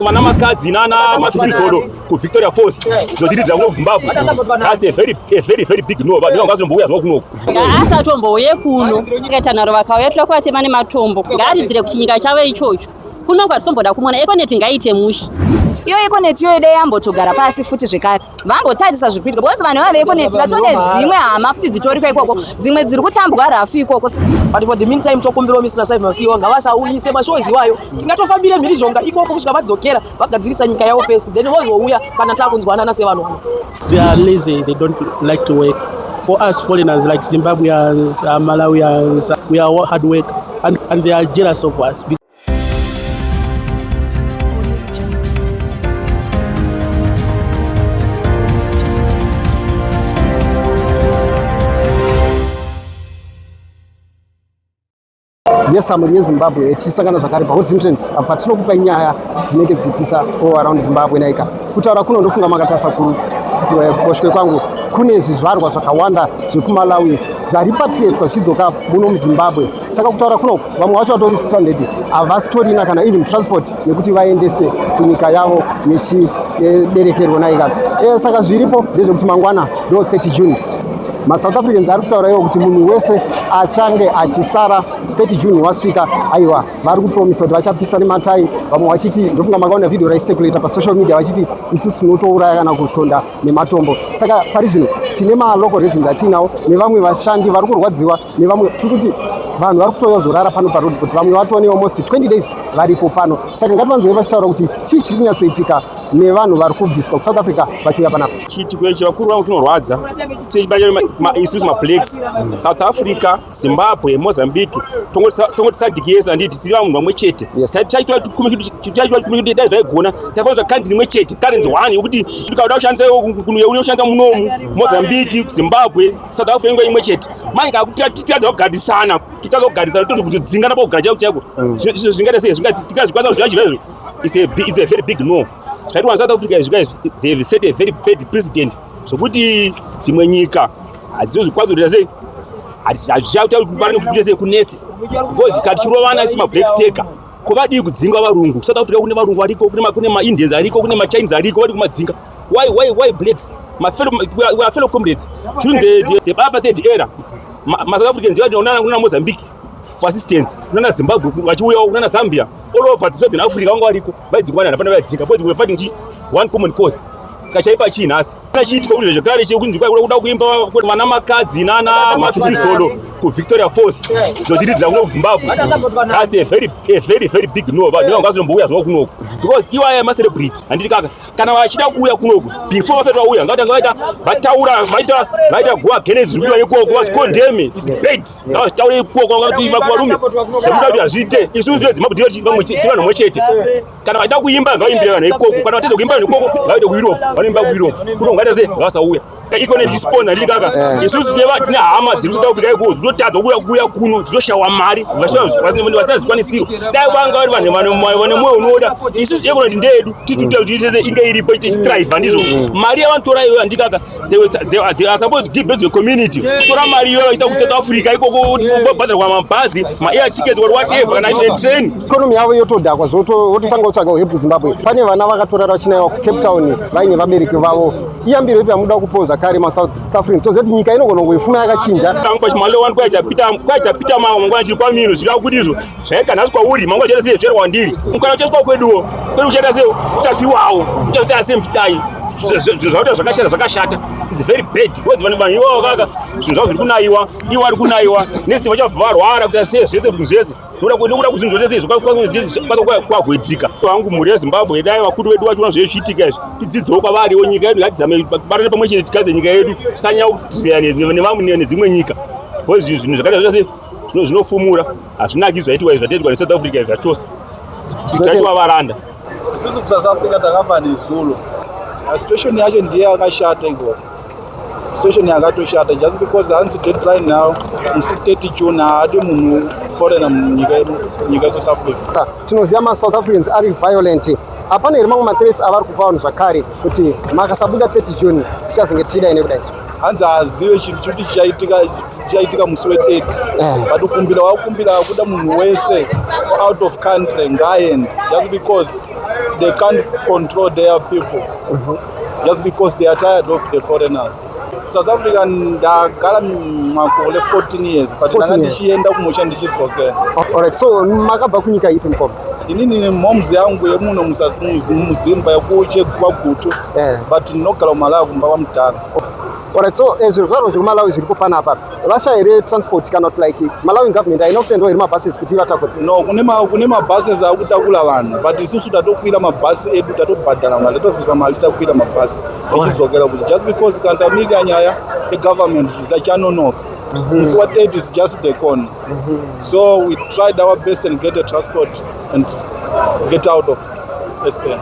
Vana Makhadzi nana Mafikizolo ku Victoria Falls zodiridzira kuno Zimbabwe. That's a very big no. Vanhu vangazomboya zvakuno. Asatomboye kuno. Ngetanaro Vakauya tovatema nematombo. Ngaridzire kuchinyika chavo ichocho. Kuno kwatisomboda kumona Econet ngaite mushi. Iyo Econet yo ide yambotogara pasi futi zvekare. Vambotarisa zvikuitika because vanhu vave Econet vatone dzimwe hama futi dzitori kwaikoko. Dzimwe dziri kutambwa rafu ikoko. But for the meantime tokumbira Mr. Saif Masiwa ngavasauyise mashozi wayo. Tingatofambire mhirizhonga ikoko kusvika vadzokera vagadzirisa nyika yavo first. Then vozouya kana takunzwanana sevanhu. They are lazy, they don't like to work. For us foreigners like Zimbabweans, Malawians, we are hard work and they are jealous of us. Yes, I'm in Zimbabwe. Tichisangana zvakare paHorizons patinokupa nyaya dzinenge dzipisa all around Zimbabwe naika. Kutaura kuno ndofunga makatarisa kuboshwe kwangu kune zvizvarwa zvakawanda zvekuMalawi zvaripatrietwa zvidzoka muno muZimbabwe. Saka kutaura kuno vamwe vacho vatori stranded, havatorina kana even transport yekuti vaendese kunyika yavo yechiberekerwo naika. Saka zviripo ndezvekuti mangwana ndo 30 June. MaSouth Africans ari kutaura iwo kuti munhu wese achange achisara 30 June wasvika aiwa vari kupromisa kuti vachapisa nematai. Vamwe vachiti ndofunga makaona video raicirculate pasocial media vachiti isusu tinotouraya kana kutsonda nematombo. Saka pari zvino tine malocal residents atinawo nevamwe vashandi vari kurwadziwa nevamwe tiri kuti vanhu vari kutozorara pano parodi kuti vamwe vatonewo almost 20 days varipo pano. Saka ngativanzwe vachitaura kuti chii chiri kunyatsoitika nevanhu vari kubviswa kuSouth Africa vachiuya panapa. Chiitiko ichi vakuru vangu chinorwadza isusu mablacks South Africa, Zimbabwe, Mozambique tongoti sadiki yese anditi tiri vanhu vamwe chete. Chaitwa kuti dai zvaigona tafanira kandini imwe chete currency one yokuti tikauda kushandisa unoshandisa munomu Mozambique, Zimbabwe, South Africa imwe chete. Manje tikadza kugadisana toti kudzingana pakugara chaiko chaiko zvingada sei tikazvikwanisa kuzviva it's a very big no. Chaitwa South Africa is guys they've set a very bad precedent sokuti dzimwe nyika hadzizozvikwazurira sei hazvichaita kubara nekuita sei kunetse because katichirovana isi mablack taker kovadii kudzinga varungu. South Africa kune varungu variko, kune maIndians ariko, kune maChinese ariko vari kumadzinga. Why blacks? We are fellow comrades. During the apartheid era, South Africans kuna Mozambique for assistance, kuna Zimbabwe vachiuyawo, kuna Zambia, all over the Southern Africa vanga variko vaidzingwana napana vaidzinga because we were fighting one common cause. Saka chaipa chii nhasi chiitwa kuti zvekare chekunzi kuda kuimba vana Makhadzi nana Mafikizolo ku Victoria Falls zodiridzira kuno kuZimbabwe. That's a very big no. Vanhu vangazomboya zvavo kunoko because iwaya macelebrate handiti kaka kana vachida kuuya kunoko before vasati vauya ngavaita vataura vaita goa genezi zvikuiva ikoko vazikondeme it's bad ngavachitaure ikoko varume zvamuda kuti hazviite isusu veZimbabwe tii vanhu mwe chete. Kana vaida kuimba ngavaimbire vanhu ikoko, kana vatedza kuimba vanhu ikoko ngavaite kuEurope vanoimba kuEurope kuno ngaita sei ngavasauya. Econet sponsor ndiri kaka isusu tine hama dziri kuSouth Africa iko dzinotadza kuuya kuno dzinoshawa mari vasazvikwanisiro dai vanga vari vanhu vane mwoyo unoda isusu Econet ndedu tituita kuti ise inge iripo ichistrive handizvo mari yavanotora iyoyo handiti kaka they are supposed to give back to the community. Tora mari iyoyo isa kuSouth Africa ikoko bhadharwa mabhazi ma-air tickets or whatever kana train ikonomi yavo yotodhakwa vototanga kutsvaga help Zimbabwe. Pane vana vakatorara vachinaiwa kuCape Town vaine vabereki vavo. Iyambiro ipi yamuda kupoza kare maSouth Africans toziva kuti nyika inogona kungoifuna yakachinja. Malowan kwaita pita mangwana chiri kwamino zvira kudizvo zvaika nhasi kwauri mangwana chaita sei zvera kwandiri mukana uchasvika kweduwo uchaita sei uchafiwawo uchaita sei mudai zvauta zvakashata it's very bad because vanhu iwavo kaka zvinhu zvavo zviri kunaiwa iwo ari kunaiwa next vachabva varwara kuita sei zvese zvinhu zvese nokuda kuzvinhu zvese zvakavhoitika vangu mhuri yeZimbabwe dai vakuru vedu vachiona zvezviitika izvi tidzidzewo kwavariwo nyika yedu ngatizame barane pamwe chete tigaze nyika yedu tisanyanya kudhuvira nevamwe nedzimwe nyika because zvinhu zvakaita zvese zvinofumura hazvinaki zvaitwa izvi zvateitwa neSouth Africa izvi zvachose tikaitwa varanda. Isusu kuSouth Africa takafa nezulu. Situation yacho ndiye yakashata ikoko. Situation yakatoshata just because hansi deadline now is 30 June haadi munhu foreigner munyika yeSouth Africa. Tinoziva maSouth Africans ari violent. Hapana here mamwe mathreats avari kupa vanhu zvakare kuti makasabuda 30 June tichazenge tichidai nekuda izvo. Hanzi hazive chinhu choti chichaitika musi we-30 but wakumbira kuda munhu wese out of country ngaaende just because they can't control their people just because they are tired of the foreigners. South Africa ndagara makore 14 years but ndanga ndichienda kumusha ndichizokera. Alright, so makabva kunyika ipi mukoma? Inini momzi yangu yemuno muzimba yekuche kwagutu but ndinogara kuMalawi kumba kwamutana. Alright, so zviro zvaro zvekuMalawi zviripo panapa vasha here transport kana kuti like Malawi government haina kusendwa here mabuses kuti vatakure? No, kune mabuses akutakura vanhu but isusu tatokwira mabhasi edu tatobhadhara mari tobvisa mari takwira mabhasi tichizokera kuti just because kantamika nyaya yegovernment zisachanonoka. Musi wa30 is just the corner. So we tried our best and get a transport and get out of SA.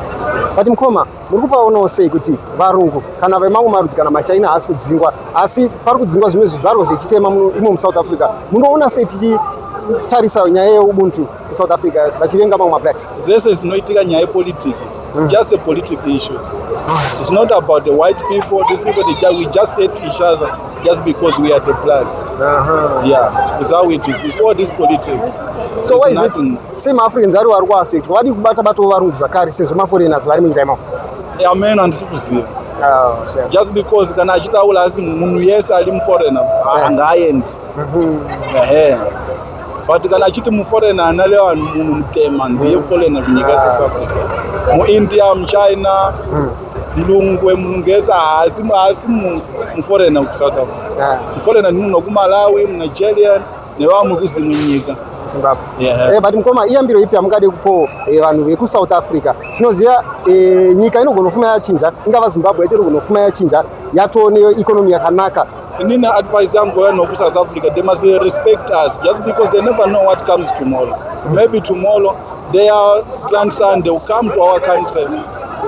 But mukoma muri kupaonawo sei kuti varungu kana vemamwe marudzi kana machaina haasi kudzingwa asi pari kudzingwa zvimwe zvizvaro zvichitema imo muSouth Africa? Munoona sei tichitarisa nyaya yeubuntu muSouth Africa vachivenga mamwe mablacks? Zvese zvinoitika nyaya yepolitics. It's just a political issues. It's not about the white people. These people, we just hate each other just because we are the black. Yeah, it's how it is. It's all this politics. So why is it same Africans are who are affected? Why do you bata varungu zvakare sezvo maforeigners vari munyika imo? Amen, handisi kuziva. Just because kana achitaura asi munhu yese ari muforeigner hangaaendi. But kana achiti muforeigner analeva munhu mutema ndiye foreigner kunyika yeSouth Africa. Muindia, muchina, mulungu yese haasi muforeigner kuSouth Africa. Muforeigner ni munhu wekuMalawi, muNigerian nevamwe kuzimwe nyika. Zimbabwe. But mukoma iyambiro ipi amungade kupo vanhu vekuSouth Africa? Tinoziva nyika inogonofuma yachinja, ingava Zimbabwe yacho inogonofuma yachinja, yatone economy yakanaka. Inini advice yangu vanhu vekuSouth Africa, they must respect us just because they never know what comes tomorrow. Maybe tomorrow their grandson they will come to our country.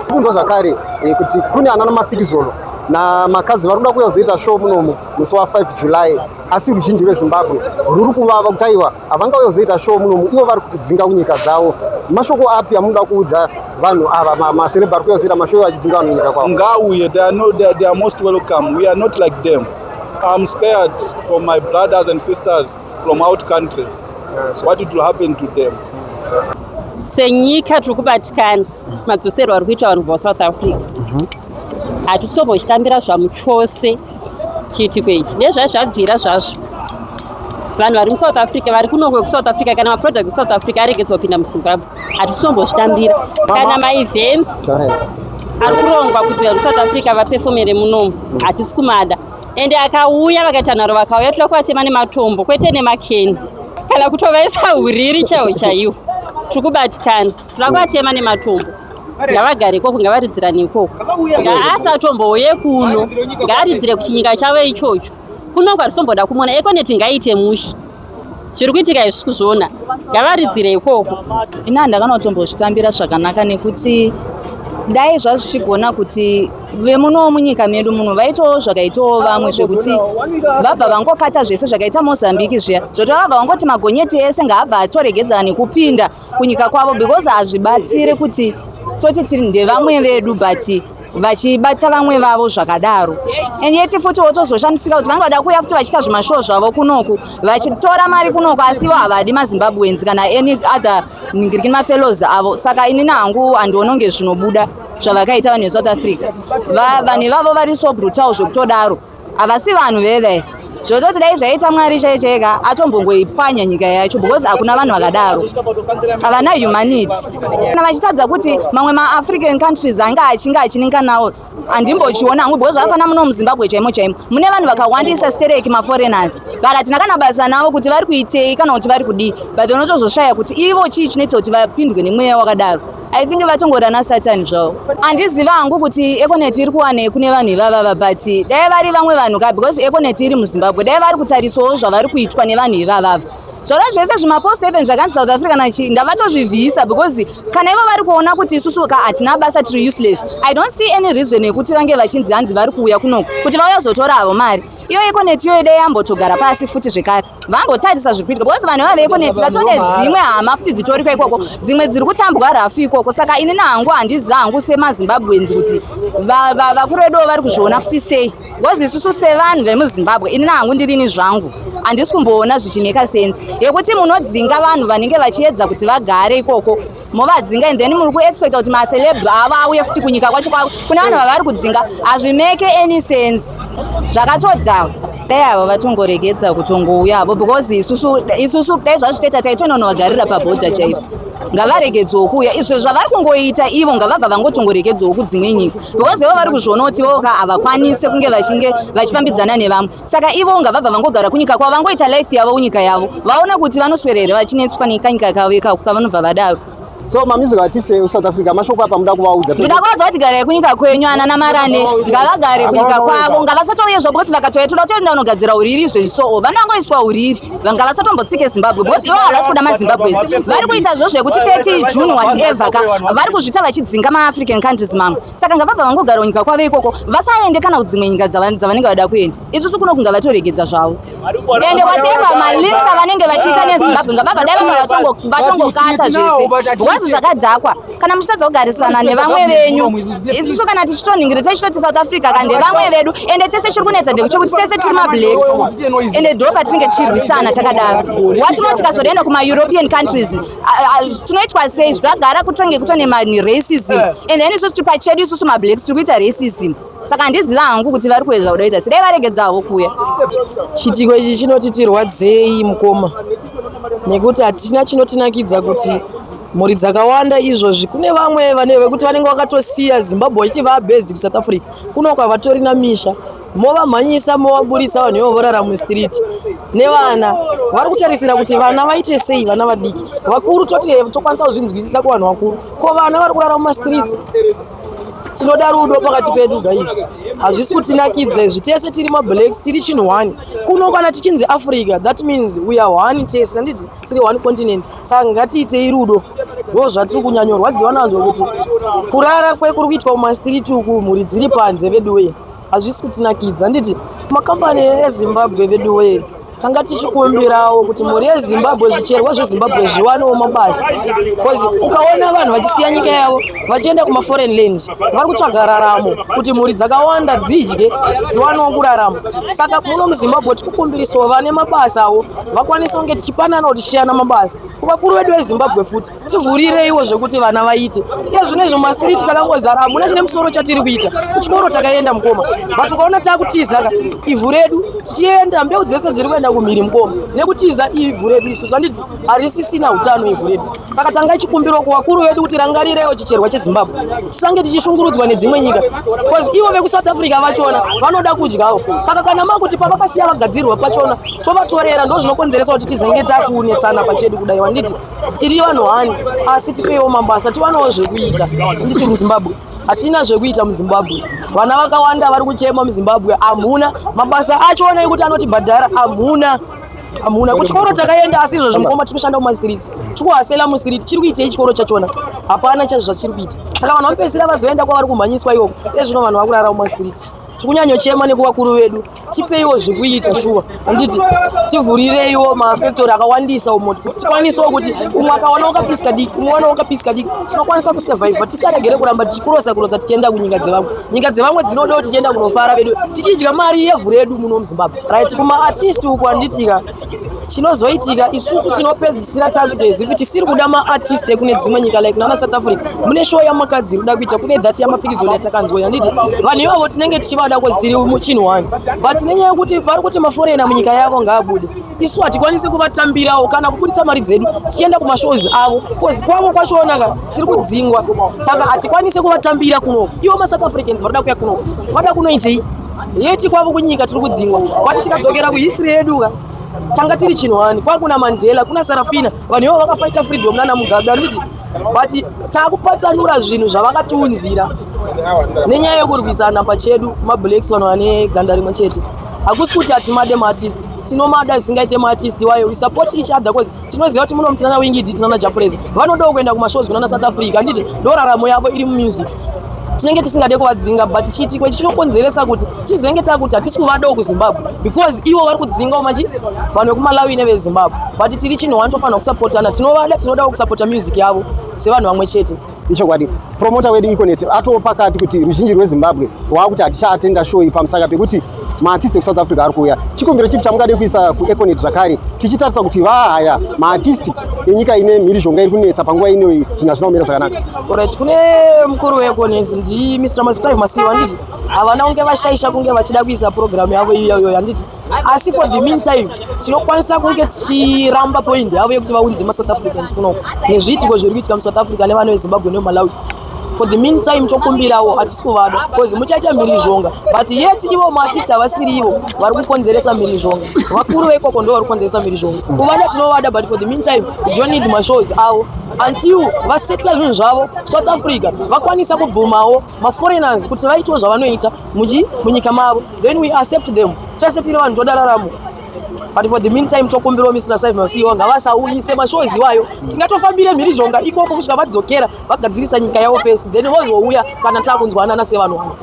Tikunzwa zvakare kuti kune ana Mafikizolo na Makhadzi vari kuda kuzoita show muno musi wa5 July asi ruzhinji rweZimbabwe ruri kuvava kuti aiwa havangazoita show muno ivo vari kutidzinga kunyika dzavo. Mashoko api amunoda kuudza vanhu ava maselebha ari kuzoita mashow achidzinga vanhu kunyika kwavo? Ngauye, they are most welcome. We are not like them. I'm scared for my brothers and sisters from out country. What it will happen to them. Senyika tiri kubatikana madzoserwo ari kuita vanhu vaSouth Africa. Hatitombochitambira zvamuchose chiitiko ichi nezvazvabvira zvazvo. Vanhu vari muSouth Africa vari kunongwe kuSouth Africa kana maproduct kuSouth Africa aregedza kupinda muZimbabwe. Hatitombochitambira kana maevents ari kurongwa kuti vanhu muSouth Africa vapefomere munomu hatisi kumada. Ende akauya vakaita nharo vakauya toda kuvatema nematombo kwete nemakeni kana kutovaisa uriri chaiwo chaiwo. Tiri kubatikana toda kuvatema nematombo. Ngavagare ikoko, ngavaridzirane ikoko. Ngaasatomboye kuno, ngaaridzire kuchinyika chavo ichocho. Kuno kwatisomboda kumona Econet ngaite mushi. Zviri kuitika izvi kuzviona. Ngavaridzire ikoko. Ina ndakanotombozvitambira zvakanaka nekuti dai zvazvichigona kuti vemuno munyika medu muno vaitowo zvakaitawo vamwe zvekuti vabva vangokata zvese zvakaita Mozambique zviya zvotova vangoti magonyeti ese ngaabva atoregedzana nekupinda kunyika kwavo because hazvibatsire kuti toti tiri ndevamwe vedu but vachibata vamwe vavo zvakadaro. And yeti futi wotozoshandisika kuti vanenge vada kuuya futi vachiita zvimashow zvavo kunoku vachitora mari kunoku asi ivo havadi maZimbabweans kana any other mafellows avo. Saka inini hangu handiononge zvinobuda zvavakaita vanhu veSouth Africa. Vanhu ivavo vari so brutal zvekutodaro havasi vanhu veve. Zvototi dai zvaita Mwari chaicheka atombongoipwanya nyika yacho because hakuna vanhu vakadaro. Havana humanity. Kana vachitadza kuti mamwe maAfrican countries anga achininga nawo handimbochiona hangu because zvafana muno muZimbabwe chaimo chaimo. Mune vanhu vakawandisa stereki maforeigners. Vakatina kana basa navo kuti vari kuitei kana kuti vari kudii. But unotozoshaya kuti ivo chii chinoita kuti vapindwe nemweya wakadaro. I think vatongorana Satan zvavo. Handiziva hangu kuti Econet iri kuwanei kune vanhu ivava but dai vari vamwe vanhu ka because Econet iri muZimbabwe dai vari kutarisawo zvavari kuitwa nevanhu ivava. Zvona zvese zvimapost even zvakanzi South Africa ndavatozvivhisa because kana ivo vari kuona kuti isusu hatina basa tiri useless. I don't see any reason yekuti vange vachinzi hanzi vari kuuya kunoku kuti vauya zotora avo mari. Iyo Econet iyo dai yambotogara pasi futi zvekare vambotarisa zviri kuitika because vanhu vave Econet vatone dzimwe hama futi dzitoriko ikoko dzimwe dziri kutambwa rafu ikoko. Saka inini hangu handiziva hangu semaZimbabweans kuti vakuru vedu vari kuzviona futi sei because isusu sevanhu vemuZimbabwe inini hangu ndirini zvangu handisi kumboona zvichimeka sense yekuti munodzinga vanhu vanenge vachiedza kuti vagare ikoko movadzinga and then muri kuexpecta kuti macelebra ava auye futi kunyika kwacho kwavo kune vanhu vavari kudzinga hazvimeke any sense zvakatodhava dai ava vatongoregedza kutongouyavo because isusu dai zvazvitoita taitononovagarira pabhodha chaipo ngavaregedzewo kuuya izvo zvavari kungoita ivo ngavabva vangotongoregedzewo kudzimwe nyika because ivo vari kuzviona kuti ivo havakwanise kunge vachifambidzana nevamwe saka ivo ngavabva vangogara kunyika kwavo vangoita life yavo kunyika yavo vaona kuti vanoswerere vachinetswa nekanyika kavo ikako kavanobva vadaro. So mamusic artists South Africa mashoko apa muda kuvaudza ndikakuudza kuti garai kunyika kwenyu ana namarane ngavagare kunyika kwavo ngavasatouye zvokuti vakatouya toda kutoenda kunogadzira uriri zvezvisoo vanangoiswa uriri ngavasatombotsike Zimbabwe because ivo havasi kuda maZimbabwe vari kuita zvo zvekuti 30 June whatever vari kuzvita vachidzinga maAfrican countries mamwe saka ngavabva vangogara kunyika kwavo ikoko vasaende kana kudzimwe nyika dzavanenge vada kuenda isusu kuno kunga vatoregedza zvavo ende whatever malinks avanenge vachiita neZimbabwe ngavabva dai vatongokata zvese zvakadhakwa kana muchitadza kugarisana nevamwe venyu isusu kana tichitoningira tichitoti South Africa kande vamwe vedu ende tese chiri kunetsa ndekuti tese tiri mablacks ende ndo patinenge tichirwisana takadaro watinoti tikazoenda kuma-European countries tinoitwa sei zvagara kutonge kutone racism and then isusu pachedu isusu mablacks tiri kuita racism saka handiziva hangu kuti vari kuedza kudaita sidai varegedzawo kuya chitiko ichi chinotitirwadzei mukoma nekuti hatina chinotinakidza kuti mhuri dzakawanda izvozvi kune vamwe vekuti vanenge vakatosiya Zimbabwe vachiva based kuSouth Africa kuno kwavatori namisha movamhanyisa movaburitsa vanhu ivo vorara mustreet nevana vari kutarisira kuti vana vaite sei vana vadiki vakuru tokwanisa kuzvinzwisisa kuvanhu vakuru ko vana vari kurara mumastreets tinoda rudo pakati pedu guys hazvisi kutinakidza izvi tese tiri mablacks tiri chinhu one kuno kana tichinzi Africa that means we are one tese handiti tiri one continent saka ngatiitei rudo ndo zvatiri kunyanyorwadziwa nazvo kuti kurara kwekuri kuitwa mumastreet uku mhuri dziri panze vedu weye hazvisi kutinakidza handiti makambani eZimbabwe vedu weye tanga tichikumbirawo kuti mhuri yeZimbabwe zvicherwa zveZimbabwe zviwanewo mabasa because ukaona vanhu vachisiya nyika yavo vachienda kuma-foreign land vari kutsvaga raramo kuti mhuri dzakawanda dzidye dziwanewo kurarama saka muno muZimbabwe tikukumbirisawo vane mabasawo vakwanisa kunge tichipananawo tichishiyana mabasa kuvakuru vedu veZimbabwe futi tivhurireiwo zvekuti vana vaite iye zvinezvo mastriti takangozara hamuna chine musoro chatiri kuita kuchikoro takaenda mukoma but ukaona takutizaka ivhu redu tichienda mbeu dzese dziri kuenda kumhiri mukoma nekutiza ivhu redu isusu handiti harisisina utano ivhu redu saka tanga chikumbiro kuvakuru vedu kuti rangarireiwo chicherwa cheZimbabwe tisange tichishungurudzwa nedzimwe nyika because ivo vekuSouth Africa vachona vanoda kudyawo saka kana makuti pavakasiya vagadzirwa pachona tovatorera ndo zvinokonzeresa kuti tizenge takunetsana pachedu kudai handiti tiri vanhu hani asi tipeiwo mabasa tiwanawo zvekuita handiti muZimbabwe hatina zvekuita muZimbabwe vana vakawanda vari kuchema muZimbabwe hamuna mabasa achona ekuti anotibhadhara hamuna kuchikoro takaenda asi izvozvo mukoma tinoshanda mumastreets tikuhasela mustreet chiri kuitei chikoro chachona hapana chazvachiri kuita saka vanhu vapedzisira vazoenda kwavari kumhanyiswa ikoko ezvino vanhu vakurara mumastreet tikunyanyochema nekuvakuru vedu tipeiwo zvekuita shuwa handiti tivhurireiwo mafactory akawandisa umoti kuti tikwanisewo kuti umwe akawana wakapisika diki umwe wana wakapisika diki tinokwanisa kusurviva tisaregere kuramba tichikurosa tichienda kunyika dzevamwe nyika dzevamwe dzinodawo tichienda kunofara vedu tichidya mari yevhu redu muno muZimbabwe right kuma-artist uku handitika chinozoitika isusu tinopedzisira takutoziva kuti tisiri kuda ma-artist ekune dzimwe nyika like nana South Africa mune show yaMakhadzi iri kuda kuita kune dhati yaMAFIKIZOLO yatakanzwa handiti vanhu ivavo tinenge tichivada kozi tiri muchinhu one but nenyaya yekuti vari kuti maforena munyika yavo ngaabude isu hatikwanisi kuvatambirawo kana kubuditsa mari dzedu tichienda kumashows avo kozi kwavo kwachonaka tiri kudzingwa saka hatikwanisi kuvatambira kunoko ivo maSouth Africans varida kuya kunoko vada kunoitei yeti kwavo kunyika tiri kudzingwa but tikadzokera kuhistory yedu tanga tiri chinhu hani kwakuna Mandela kuna Sarafina vanhu ivo vakafighta freedom nana Mugabe handiti but taakupatsanura zvinhu zvavakatiunzira nenyaya yekurwisana pachedu mablacks vanhu vane ganda rimwe chete hakusi kuti hatimade maartist tinomada zisingaite maartist wayo we support each other because tinoziva kuti muno mutinana Wingidi tinana Japurezi vanodawo kuenda kumashows kunana South Africa handiti ndo raramo yavo iri mumusic tinenge tisingade kuvadzinga but chitiko ichi chinokonzeresa kuti tizenge takuti hatisi kuvadawo kuZimbabwe because ivo vari kudzingawo vanhu vekuMalawi neveZimbabwe but tiri chinhu wani tofanira kusapotana tinovada tinodawo kusapota music yavo sevanhu vamwe chete ichokwadi promoter wedu Econet atopakati kuti ruzhinji rweZimbabwe wakuti atichaatenda show pamusaka pekuti maartist eku South Africa ari kuuya. Chikumbiro chipi chamungade kuisa kuEconet zvakare tichitarisa kuti vahaya maartist enyika ine mhirizhonga iri kunetsa panguva ino iyi zvinhu zvinoomera zvakanaka. Alright, kune mukuru weEconet ndi Mr. Mazitrai Masiwa anditi havana kunge vashaisha kunge vachida kuisa program yavo iyoyo anditi asi for the meantime tinokwanisa kunge tichiramba point yavo yekuti vaunze maSouth Africans kunoko nezviitiko zviri kuitika muSouth Africa nevana veZimbabwe neMalawi. For the meantime chokumbirawo hatisi kuvada because muchaita mhirizhonga but yet ivo maartist havasiri ivo vari kukonzeresa mhirizhonga, vakuru veikoko ndo vari kukonzeresa mhirizhonga. Kuvada tinovada but for the meantime we don't need mashows avo until vasetla zvinhu zvavo South Africa vakwanisa kubvumawo maforeigners kuti vaitewo zvavanoita munyika mavo, then we accept them tese tiri vanhu todararamo. But for the meantime chokumbirawo Mr. Fadzai Mahere ngavasauyise mashows iwayo tingatofambire mhirizhonga ikoko kusvika vadzokera vagadzirisa nyika yavo first then vozouya kana takunzwanana sevanhu vano.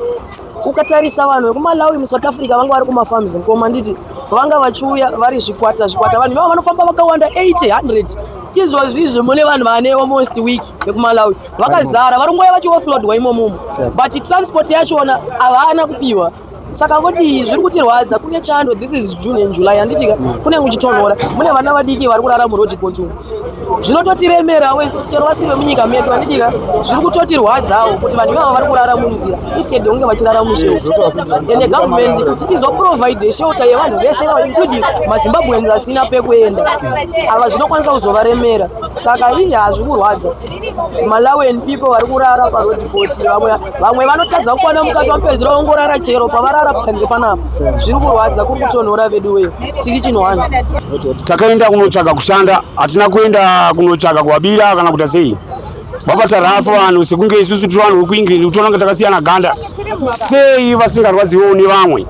Ukatarisa vanhu vekuMalawi muSouth Africa vanga vari kumafarms mukoma nditi vanga vachiuya vari zvikwata vanhu vavo vanofamba vakawanda 80-100 izvozvizvi mune vanhu vane almost week vekuMalawi vakazara vari nguva vachiofloadwa imomo but transport yachona havana kupiwa. Saka kodi zviri kutirwadza kune chando this is June and July anditi kune kuchitonhora mune vana vadiki vari kurara muroad court zvinototiremera wesu chero vasiri vemunyika medu anditi zviri kutotirwadzawo kuti vanhu ivavo vari kurara munzira instead hunge vachirara mushelter and government kuti izoprovide shelter yevanhu vese including maZimbabweans asina pekuenda ava zvinokwanisa kuzovaremera. Saka iyi hazviri kurwadza Malawian people vari kurara paroad court vamwe vanotadza kuwana mukati wapedzira vongorara chero pavarara panze panapa zviri kurwadza kuri kutonhora vedu weyo tiri chinhwana. Takaenda kunotsvaga kushanda hatina kuenda kunotsvaga kuwabira kana kuita sei vabata rafa vanhu sekunge isusu tiri vanhu vekuEngland kutiona kunge takasiyana ganda sei vasingarwadziwo nevamwe.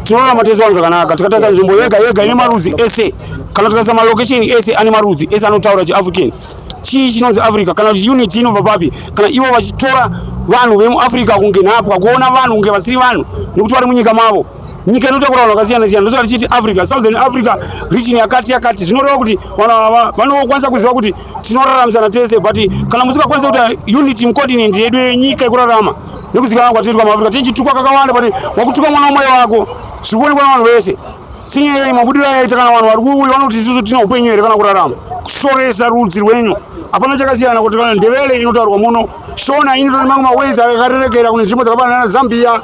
Tinoona mateso vanhu zvakanaka tikatarisa nzvimbo yega yega ine marudzi ese kana tikatarisa malocation ese ane marudzi ese anotaura chiAfrican chii chinonzi Africa kana kuti unity inobva papi kana ivo vachitora vanhu vemuAfrica kunge nhapwa kuona vanhu kunge vasiri vanhu nekuti vari munyika mavo. Nyika inotakura vanhu vakasiyana siyana ndotsaka tichiti Africa Southern Africa region yakati zvinoreva kuti vanhu ava vanokwanisa kuziva kuti tinoraramisana tese but kana musingakwanisa kuti unity mucontinent yedu yenyika yekurarama nekuzikana kwatiri kwamaAfrica tichitukwa kakawanda but wakutuka mwana wamwai wako zviri kuonekwa navanhu vese sinyei mabudiro ayaita kana vanhu vari kuuya vanoti isusu tina upenyu here kana kurarama kushoresa rudzi rwenyu hapana chakasiyana kuti kana ndevele inotaurwa muno shona inotori mamwe mawedzi akarerekera kune nzvimbo dzakafanana naZambia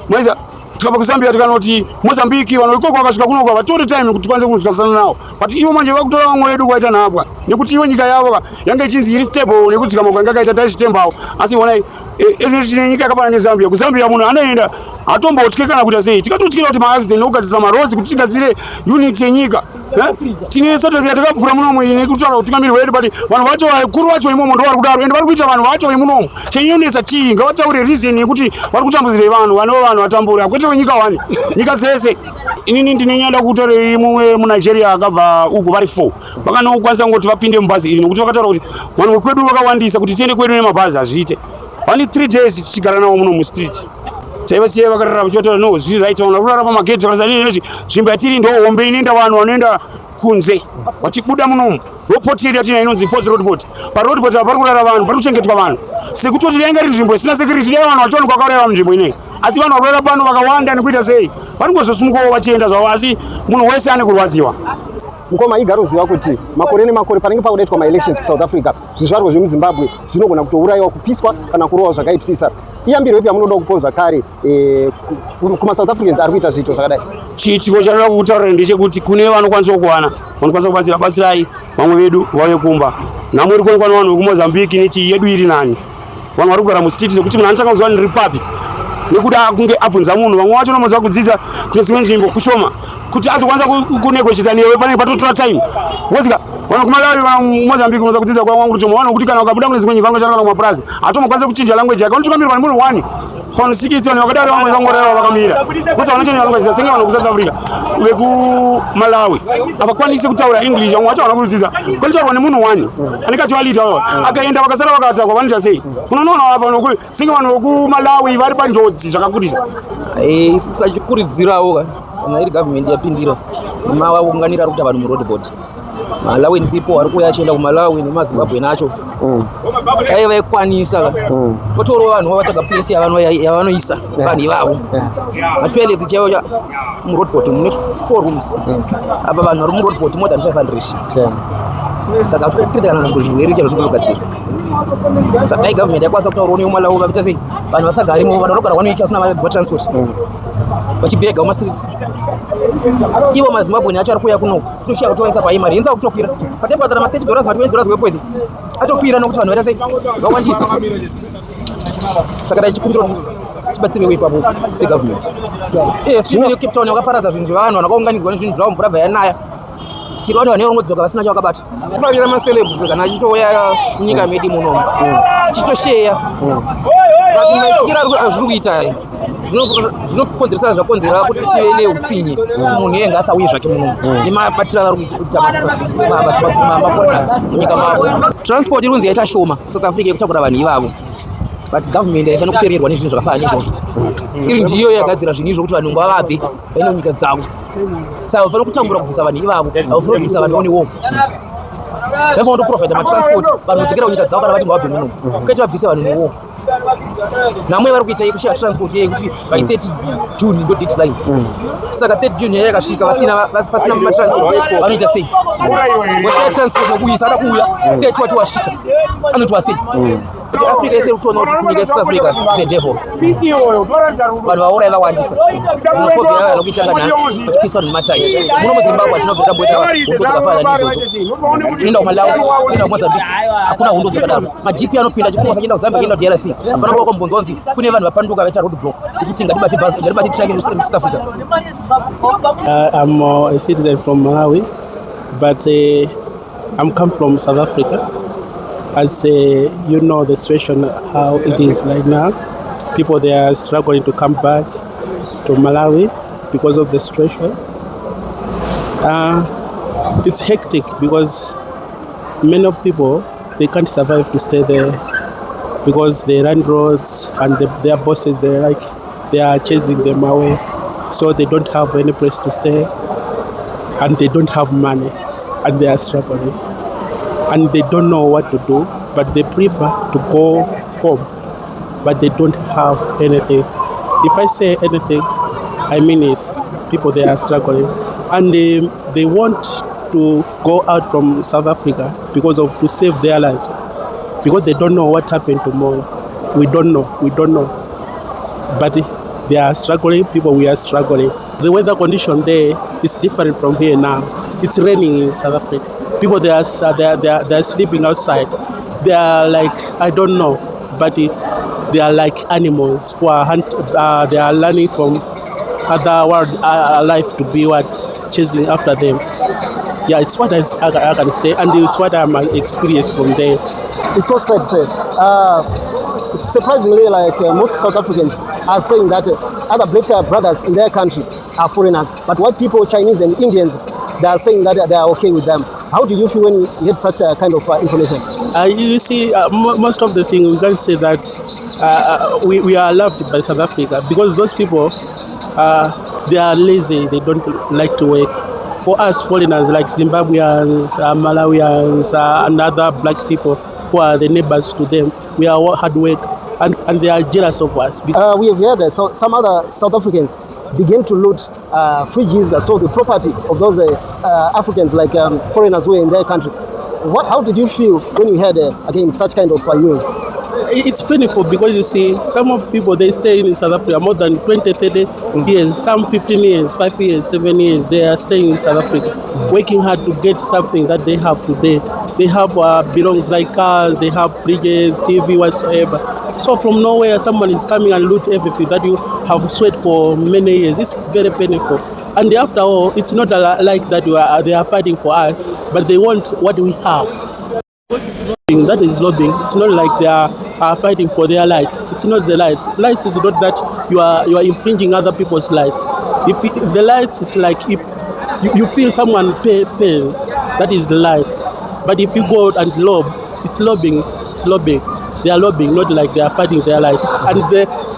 mwaiza tikabva kuZambia tikanoti Mozambique vanhu ikoko vakasvika kunoko vatori time kuti tikwanise kunzwisana navo but ivo manje vakutora vamwe vedu kwaita nhapwa nekuti ivo nyika yavo yanga ichinzi iri stable nekudzika yanga akaita taichitembawo asi onai tine nyika yakafanana neZambia. KuZambia munhu anoenda hatombotye kana kuita sei tikatotyira kuti maaccident nekugadzirisa maroads kuti tigadzire unity yenyika tine Saturday takabvura munomo nekutaura kuti tingamirwa hedu but vanhu vacho vakuru vacho imomo ndo vari kudaro ende vari kuita vanhu vacho vemunomo chenyonetsa chii ngavataure reason yekuti vari kutambudzira vanhu vanevo vanhu vatambura hakwete wenyika wani nyika dzese. Inini ndinenyada kutaurei mumwe muNigeria akabva uku vari 4 vakanokwanisa ngoti vapinde mubhazi iri nekuti vakataura kuti vanhu vekwedu vakawandisa kuti tiende kwedu nemabhazi hazviite vane 3 days tichigara navo muno mustreet taivasiye vakarara vachivatora no zviri right vanhu vakurara pamagedhi vakazaneti nzvimbo yatiri ndo hombe inoenda vanhu vanoenda kunze vachibuda munomu ropoti yedu yatina inonzi Force Roadport paroadport apa pari kurara vanhu pari kuchengetwa vanhu sekutoti yainga iri nzvimbo isina security dai vanhu vachiwanikwa vakauraya munzvimbo inei asi vanhu varorara pano vakawanda nekuita sei vari kuzosumukawo vachienda zvavo asi munhu wese ane kurwadziwa. Mukoma igaroziva kuti makore nemakore panenge pakudaitwa maelections kuSouth Africa zvizvarwa zvemuZimbabwe zvinogona kutourayiwa kupiswa kana kurohwa zvakaipisisa. Iyambiro ipi yamunoda kupoza kare kumaSouth Africans ari kuita zviito zvakadai? Chiitiko chanoda kutaura ndechekuti kune vanokwanisa kuwana vanokwanisa batsirai vamwe vedu vauye kumba namuri kuonekwa nevanhu vekuMozambique neti yedu iri nani vanhu vari kugara mustreet nekuti munhu anotanga kuziva neRepublic nekuda kunge abvunza munhu vamwe vacho nomaziva kudzidza kune dzimwe nzvimbo kushoma kuti azokwanisa kunegotiata newe panenge patotora time wozika vanhu kuMalawi kana Mozambique unoza kudzidza kwangu kuti vanhu kuti kana ukabuda kune dzimwe nyika vanga kana kumapurazi hatomokwanisa kuchinja language yake unotukamirwa nemunhu 1 pano 6 vanhu vakadaro vamwe vangoreva vakamira kusa vanachanya language senge vanhu kuSouth Africa vekuMalawi avakwanisi kutaura English vamwe vacho vana kudzidza kwanotaurwa nemunhu 1 anenge achivalita akaenda vakasara vakatakwa vanoita sei unoona vanhu senge vanhu vekuMalawi vari panjodzi zvakakurisa sachikurudzirawo kana iri government yapindira mavaunganira kuti vanhu muroadboard Malawi people vari kuuya achienda kuMalawi nemaZimbabwe nacho dai vaikwanisa potoriwo vanhu vavatsvaga place yavanoisa vanhu ivavo matoilets chaivo muroadport mune 4 rooms apa vanhu vari muroadport more than 500 saka tiritikana zvirwere chero totogadzira saka dai government yakwanisa kutaurawo neMalawi vakuita sei vanhu vasagarimo vanhu vanogara 1 week asina mari dzematransport vachibhega mumastreets ivo maZimbabwean acho ari kuuya kuno kutoshaya kutovaisa paimari yenza kutokwira patebhadhara ma$30 ma$20 wekwedhi atokwira nokuti vanhu vaita sei vawandisa saka dai chikumbiro tibatsirewo ipapo segovernment zvimwe Cape Town vakaparadza zvinhu zvevanhu vanhu vakaunganidzwa nezvinhu zvavo mvura bva yanaya tichiri vanhu vane vangodzoka vasina chavakabata kufarira macelebs kana achitouya munyika medu munomu tichitosheya maitikira azviri kuita zvinokonzeresa zvakonzera kuti tive neupfinyi kuti munhu enge asauye zvake munomu nemabatira vari kuita maforeigners munyika mavo transport iri kunzi yaita shoma South Africa yekutakura vanhu ivavo but government haifani kupererwa nezvinhu zvakafanana izvozvo iri ndiyo yagadzira zvinhu izvo kuti vanhu ngavabve vaine nyika dzavo saka vafana kutambura kubvisa vanhu ivavo havafana kubvisa vanhu vanewo vafana kutoprofita matransport vanhu vodzokera kunyika dzavo kana vati ngavabve munomu ukaiti vabvise vanhu newo namwe vari kuita yekushaya transport yekuti by 30 June ndo deadline saka 30 June yakasvika pasina matransport vanoita sei washaya transport yokuyisa ada kuuya 30 wati wasvika anotiwa sei kuti Africa yese kutoona kuti nyika yeSouth Africa is a devil vanhu vauraya vawandisa xenophobia yavana kuitanga nhasi vachipisa vanhu nematai muno muZimbabwe hatinobva tamboita hundo dzakafanana neidzodzo tinoenda kuMalawi tinoenda kuMozambique hakuna hundo dzakadaro majipi anopinda chikosa chienda kuZambia chienda kuDRC hapana kuva kwambonzonzi kune vanhu vapanduka vaita road block ikuti ngatibati train muSouth Africa. I'm a citizen from Malawi, but I'm come from South Africa. As you know, the situation how it is right now, people they are struggling to come back to Malawi because of the situation. It's hectic because many of people they can't survive to stay there because they run roads and their bosses they are chasing them away, so they don't have any place to stay and they don't have money and they are struggling. And they don't know what to do, but they prefer to go home, but they don't have anything. If I say anything, I mean it. People, they are struggling. And they want to go out from South Africa to save their lives, because they don't know what happened tomorrow. We don't know. But they are struggling, people, we are struggling. The weather condition there is different from here now. It's raining in South Africa. People they are sleeping outside. They are like, I don't know, but they are like animals who are they are learning from other world life to be chasing after them. Yeah, it's what I can say, and it's what I'm experienced from there. It's so sad, surprisingly, like most South Africans are saying that other black brothers in their country are foreigners, but white people, Chinese and Indians, they are saying that they are okay with them. How do you feel when you get such a kind of information? You see, most of the things we can say that we are loved by South Africa because those people, they are lazy, they don't like to work. For us foreigners like Zimbabweans, Malawians, and other black people who are the neighbors to them, we are hard work and they are jealous of us. We have heard some other South Africans begin to loot fridges, stole the property of those Africans, like foreigners who are in their country. How did you feel when you heard again such kind of news? It's painful because you see, some of people they stay in South Africa more than 20, 30 years, some 15 years, 5 years, 7 years. They are staying in South Africa, working hard to get something that they have today. They have belongings like cars, they have fridges, TV, whatsoever. So from nowhere, someone is coming and loot everything that you have sweat for many years. It's very painful. And after all, it's not like that they are fighting for us, but they want what we have. That is lobbying. It's not like they are fighting for their lights. It's not the light. Lights is not that you are infringing other people's lights. If the lights, it's like if you feel someone pains, that is the lights. But if you go out and lob, it's lobbying. It's lobbying. They are lobbying, not like they are fighting their lights, and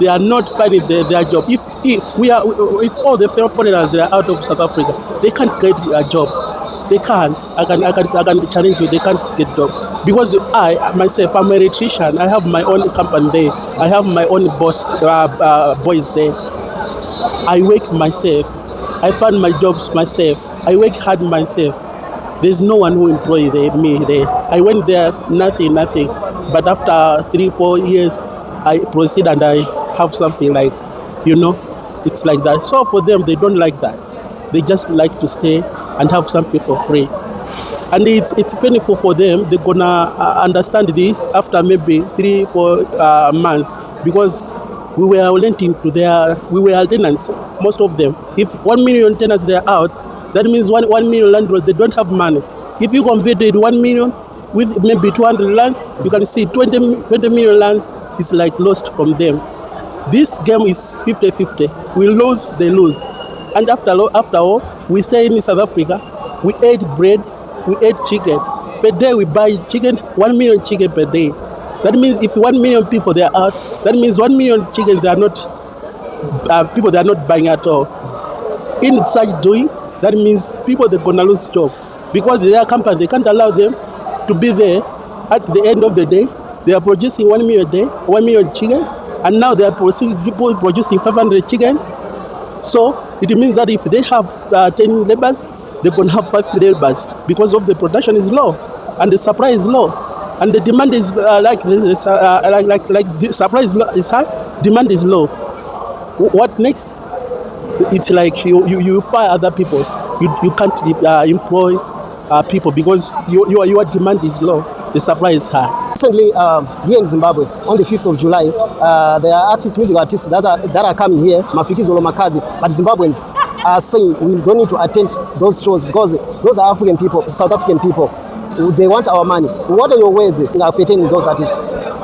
they are not fighting their job. If all the foreigners are out of South Africa, they can't get a job. they can't. I can challenge you. They can't get job because I myself, I'm a electrician. I have my own company there. I have my own boss, boys there. I work myself. I find my jobs myself. I work hard myself. There's no one who employ me there. I went there, nothing. But after 3-4 years, I proceed and I have something like, it's like that. So for them, they don't like that. They just like to stay and have something for free. And it's painful for them. They're gonna understand this after maybe 3-4 months because we were renting we were tenants, most of them. If 1 million tenants they are out, that means 1 million landlords, they don't have money. If you convert it 1 million with maybe 200 lands, you can see 20 million lands is like lost from them. This game is 50-50. We lose, they lose. And after all, we stay in South Africa. We ate bread, we ate chicken. Per day we buy chicken, 1 million chicken per day. That means if 1 million people they are out, that means 1 million chickens they are not people they are not buying at all. In such doing, that means people they're gonna lose job because their company they can't allow them to be there. At the end of the day, they are producing 1 million a day, 1 million chickens, and now they are producing 500 chickens. So it means that if they have 10 laborers, they're gonna have 5 laborers because of the production is low and the supply is low, and the demand is like the supply is high, demand is low. What next? It's like you fire other people. You can't employ people because your demand is low, the supply is high. Recently, here in Zimbabwe, on the 5th of July, there are music artists that are coming here, Mafikizolo, Makhadzi, but Zimbabweans are saying we don't need to attend those shows because those are African people, South African people. They want our money. What are your words pertaining to those artists?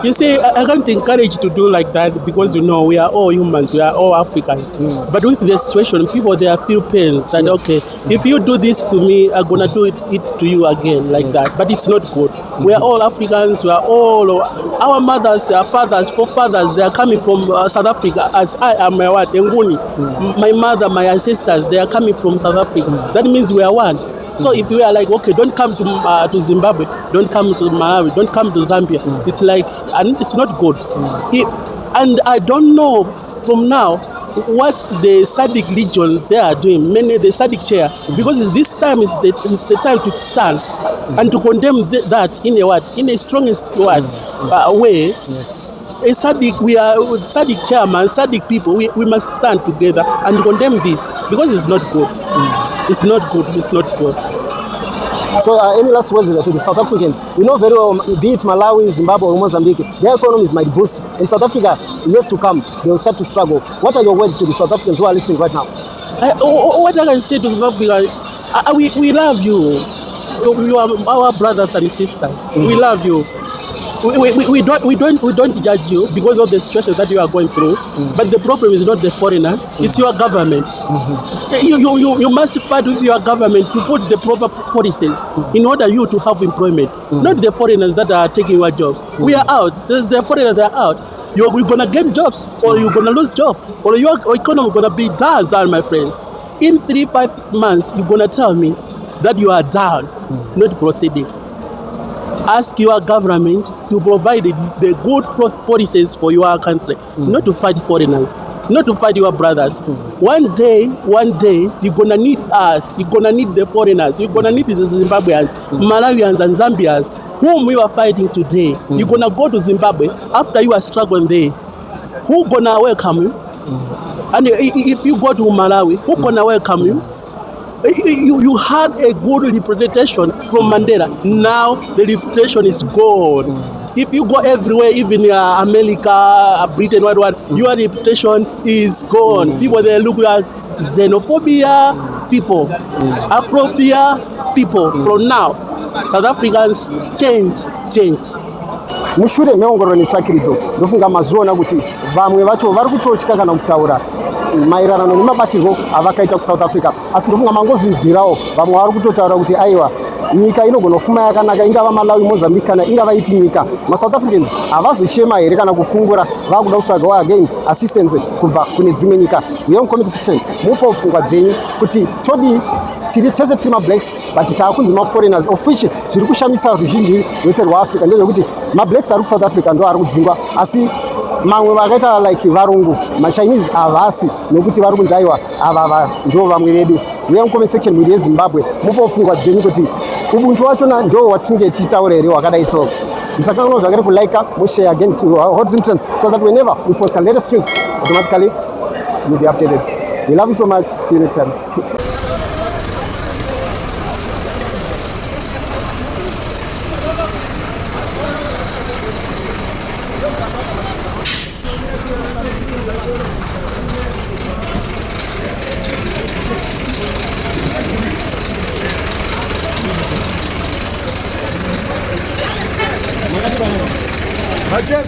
You see, I can't encourage to do like that because we are all humans, we are all Africans. But with the situation, people they feel pains that okay, if you do this to me, I'm gonna do it to you again like that. But it's not good. We are all Africans. We are all our mothers, our fathers, forefathers. They are coming from South Africa. As I am Nguni, my mother, my ancestors, they are coming from South Africa. That means we are one. So if we are like, okay, don't come to Zimbabwe, don't come to Malawi, don't come to Zambia, it's like, and it's not good. And I don't know from now what the SADC region they are doing, mainly the SADC chair, because this time is the time to stand and to condemn that in a strongest way. Yes. A SADC, we are SADC chairman, SADC people, we must stand together and condemn this because it's not good. It's not good. It's not good. So any last words to the South Africans? We know very well, be it Malawi, Zimbabwe or Mozambique, their economies might boost. In South Africa, years to come, they will start to struggle. What are your words to the South Africans who are listening right now? What I can say to South Africa, we love you. You are our brothers and sisters. We love you. We don't judge you because of the situation that you are going through. But the problem is not the foreigner; it's your government. You must fight with your government to put the proper policies in order you to have employment. Not the foreigners that are taking your jobs. We are out. The foreigners that are out. We're gonna get jobs, or you're gonna lose jobs, or your economy gonna be down, my friends. In 3-5 months, you're gonna tell me that you are down, not proceeding. Ask your government to provide the good policies for your country, not to fight foreigners, not to fight your brothers. One day, you're gonna need us. You're gonna need the foreigners. You're gonna need the Zimbabweans, Malawians, and Zambians, whom we are fighting today. You're gonna go to Zimbabwe after you are struggling there. Who gonna welcome you? And if you go to Malawi, who gonna welcome you? You had a good reputation from Mandela. Now the reputation is gone. If you go everywhere, even America, Britain, whatever, your reputation is gone. People they look at xenophobia people, Afrophobia people. From now, South Africans change. Mushure meongororo netsvakidzo ndofunga mazuona kuti vamwe vacho vari kutotya kana kutaura maererano nemabatirwo avakaita kuSouth Africa, asi ndofunga mangovinzwirawo vamwe vari kutotaura kuti aiwa nyika inogona kufuma yakanaka, ingava Malawi, Mozambique kana ingava ipi nyika. South Africans havazoshema here kana kukungura vakuda kutsvaga again assistance kubva kune dzimwe nyika. Uye mucomment section mupo pfungwa dzenyu kuti todi tiri tese tiri mablacks but taakunzi maforeigners of which zviri kushamisa ruzhinji rwese rwaAfrica ndezvekuti mablacks ari kuSouth Africa ndo ari kudzingwa, asi mamwe vakaita like varungu machinese havasi nokuti vari kunzi aiwa ava ndo vamwe vedu. Uye mucomment section mwiri yeZimbabwe mupo pfungwa dzenyu kuti ubuntu wachona ndo watinge tichitaura here wakadai so. Musakanganwa zvakare kulike, mushare again to Hot Zim Trends so that whenever we post the latest news automatically you'll be updated. We love you so much. See you next time. Yes.